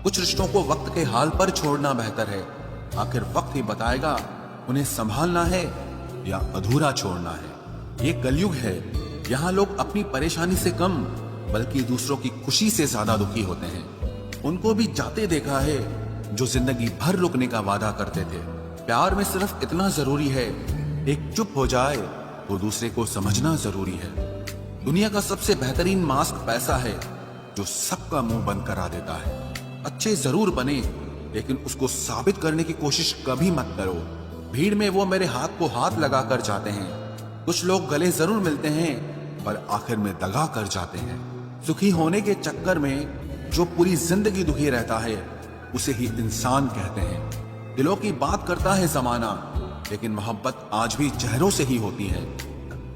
कुछ रिश्तों को वक्त के हाल पर छोड़ना बेहतर है। आखिर वक्त ही बताएगा उन्हें संभालना है या अधूरा छोड़ना है। ये कलयुग है, यहाँ लोग अपनी परेशानी से कम बल्कि दूसरों की खुशी से ज्यादा दुखी होते हैं। उनको भी जाते देखा है जो जिंदगी भर रुकने का वादा करते थे। प्यार में सिर्फ इतना जरूरी है, एक चुप हो जाए तो दूसरे को समझना जरूरी है। दुनिया का सबसे बेहतरीन मास्क पैसा है जो सबका मुंह बंद करा देता है। अच्छे जरूर बने लेकिन उसको साबित करने की कोशिश कभी मत करो। भीड़ में वो मेरे हाथ को हाथ लगा कर जाते हैं। कुछ लोग गले जरूर मिलते हैं पर आखिर में दगा कर जाते हैं। सुखी होने के चक्कर में जो पूरी जिंदगी दुखी रहता है उसे ही इंसान कहते हैं। दिलों की बात करता है जमाना, लेकिन मोहब्बत आज भी चेहरों से ही होती है।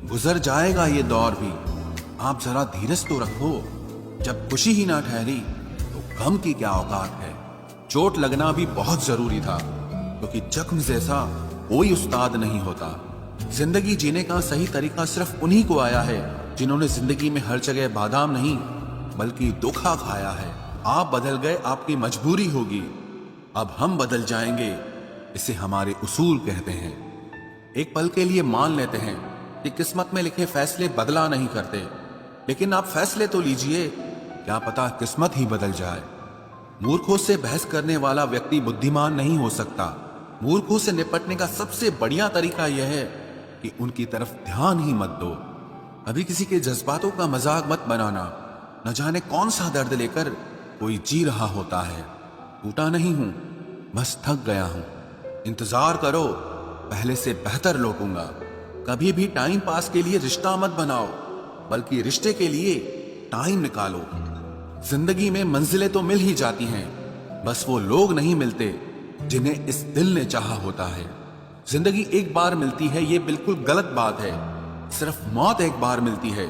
गुजर जाएगा ये दौर भी, आप जरा धीरज तो रखो। जब खुशी ही ना ठहरी तो गम की क्या औकात है। चोट लगना भी बहुत जरूरी था, क्योंकि जख्म जैसा कोई उस्ताद नहीं होता। जिंदगी जीने का सही तरीका सिर्फ उन्हीं को आया है जिन्होंने जिंदगी में हर जगह बादाम नहीं बल्कि धोखा खाया है। आप बदल गए, आपकी मजबूरी होगी, अब हम बदल जाएंगे, इसे हमारे उसूल कहते हैं। एक पल के लिए मान लेते हैं कि किस्मत में लिखे फैसले बदला नहीं करते, लेकिन आप फैसले तो लीजिए, क्या पता किस्मत ही बदल जाए। मूर्खों से बहस करने वाला व्यक्ति बुद्धिमान नहीं हो सकता। मूर्खों से निपटने का सबसे बढ़िया तरीका यह है कि उनकी तरफ ध्यान ही मत दो। अभी किसी के जज्बातों का मजाक मत बनाना। न जाने कौन सा दर्द लेकर कोई जी रहा होता है। टूटा नहीं हूं, बस थक गया हूं। इंतजार करो, पहले से बेहतर लौटूंगा। कभी भी टाइम पास के लिए रिश्ता मत बनाओ, बल्कि रिश्ते के लिए टाइम निकालो। जिंदगी में मंजिलें तो मिल ही जाती हैं, बस वो लोग नहीं मिलते जिन्हें इस दिल ने चाहा होता है। जिंदगी एक बार मिलती है, ये बिल्कुल गलत बात है। सिर्फ मौत एक बार मिलती है,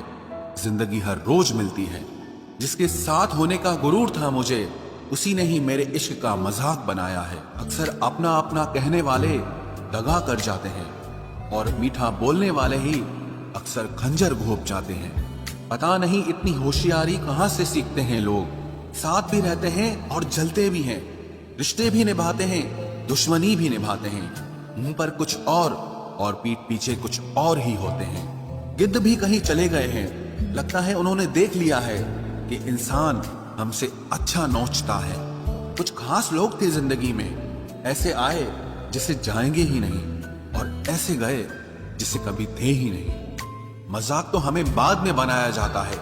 जिंदगी हर रोज मिलती है। जिसके साथ होने का गुरूर था मुझे, उसी ने ही मेरे इश्क का मजाक बनाया है। अक्सर अपना अपना कहने वाले दगा कर जाते हैं, और मीठा बोलने वाले ही अक्सर खंजर घोंप जाते हैं। पता नहीं इतनी होशियारी कहां से सीखते हैं लोग। साथ भी रहते हैं और जलते भी हैं, रिश्ते भी निभाते हैं, दुश्मनी भी निभाते हैं। मुंह पर कुछ और पीठ पीछे कुछ और ही होते हैं। गिद्ध भी कहीं चले गए हैं, लगता है उन्होंने देख लिया है कि इंसान हमसे अच्छा नोचता है। कुछ खास लोग थे जिंदगी में, ऐसे आए जिसे जाएंगे ही नहीं, और ऐसे गए जिसे कभी थे ही नहीं। मजाक तो हमें बाद में बनाया जाता है,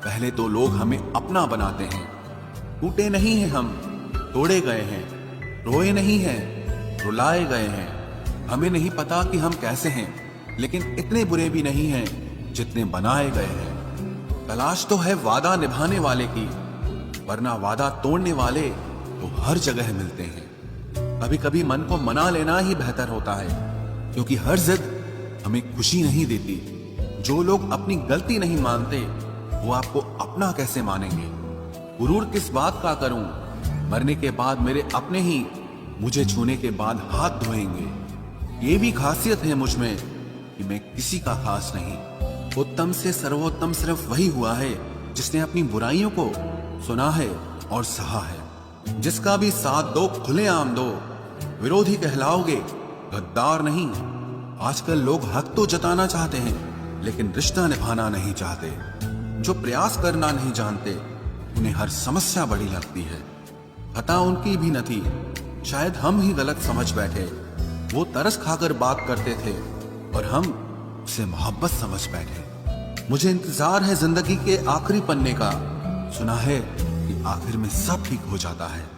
पहले तो लोग हमें अपना बनाते हैं। टूटे नहीं हैं हम, तोड़े गए हैं। रोए नहीं हैं, रुलाए गए हैं। हमें नहीं पता कि हम कैसे हैं, लेकिन इतने बुरे भी नहीं हैं जितने बनाए गए हैं। तलाश तो है वादा निभाने वाले की, वरना वादा तोड़ने वाले तो हर जगह मिलते हैं। कभी कभी मन को मना लेना ही बेहतर होता है, क्योंकि हर जिद हमें खुशी नहीं देती। जो लोग अपनी गलती नहीं मानते, वो आपको अपना कैसे मानेंगे। गुरूर किस बात का करूं, मरने के बाद मेरे अपने ही मुझे छूने के बाद हाथ धोएंगे। ये भी खासियत है मुझ में कि मैं किसी का खास नहीं। उत्तम से सर्वोत्तम सिर्फ वही हुआ है जिसने अपनी बुराइयों को सुना है और सहा है। जिसका भी साथ दो, खुलेआम दो। विरोधी कहलाओगे, गद्दार नहीं। आजकल लोग हक तो जताना चाहते हैं, लेकिन रिश्ता निभाना नहीं चाहते। जो प्रयास करना नहीं जानते, उन्हें हर समस्या बड़ी लगती है। खता उनकी भी न थी, शायद हम ही गलत समझ बैठे। वो तरस खाकर बात करते थे और हम उसे मोहब्बत समझ बैठे। मुझे इंतजार है जिंदगी के आखिरी पन्ने का। सुना है कि आखिर में सब ठीक हो जाता है।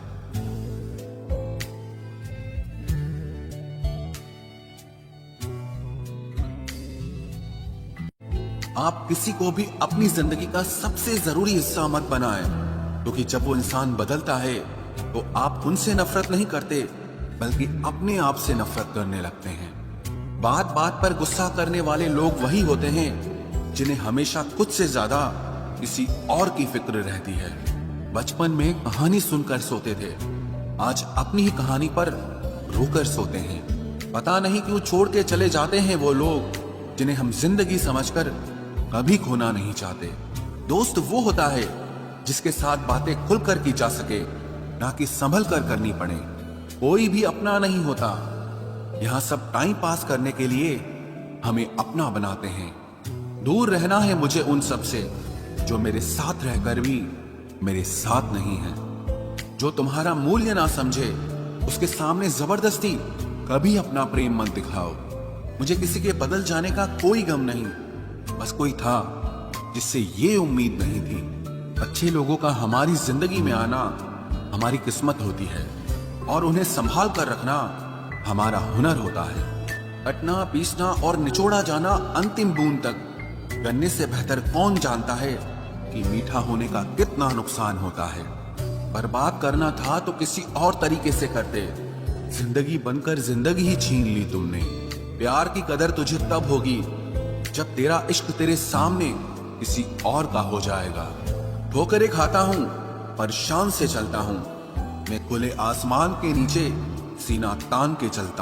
आप किसी को भी अपनी जिंदगी का सबसे जरूरी हिस्सा मत बनाएं, क्योंकि जब वो इंसान बदलता है तो आप उनसे नफरत नहीं करते, बल्कि अपने आप से नफरत करने लगते हैं। बात बात पर गुस्सा करने वाले लोग वही होते हैं जिन्हें हमेशा खुद से ज्यादा किसी और की फिक्र रहती है। बचपन में कहानी सुनकर सोते थे, आज अपनी ही कहानी पर रोकर सोते हैं। पता नहीं क्यों छोड़ के चले जाते हैं वो लोग जिन्हें हम जिंदगी समझकर कभी खोना नहीं चाहते। दोस्त वो होता है जिसके साथ बातें खुलकर की जा सके, ना कि संभल कर करनी पड़े। कोई भी अपना नहीं होता। यहाँ सब टाइम पास करने के लिए हमें अपना बनाते हैं। दूर रहना है मुझे उन सब से जो मेरे साथ रहकर भी मेरे साथ नहीं है। जो तुम्हारा मूल्य ना समझे उसके सामने जबरदस्ती कभी अपना प्रेम मत दिखाओ। मुझे किसी के बदल जाने का कोई गम नहीं, बस कोई था जिससे ये उम्मीद नहीं थी। अच्छे लोगों का हमारी जिंदगी में आना हमारी किस्मत होती है और उन्हें संभाल कर रखना हमारा हुनर होता है। कटना, पीसना और निचोड़ा जाना अंतिम बूंद तक करने से बेहतर कौन जानता है कि मीठा होने का कितना नुकसान होता है। बर्बाद करना था तो किसी और तरीके से करते। जिंदगी बनकर जिंदगी ही छीन ली तुमने। प्यार की कदर तुझे तब होगी जब तेरा इश्क तेरे सामने किसी और का हो जाएगा। ठोकरें खाता हूं पर शान से चलता हूं। मैं खुले आसमान के नीचे सीना तान के चलता हूं।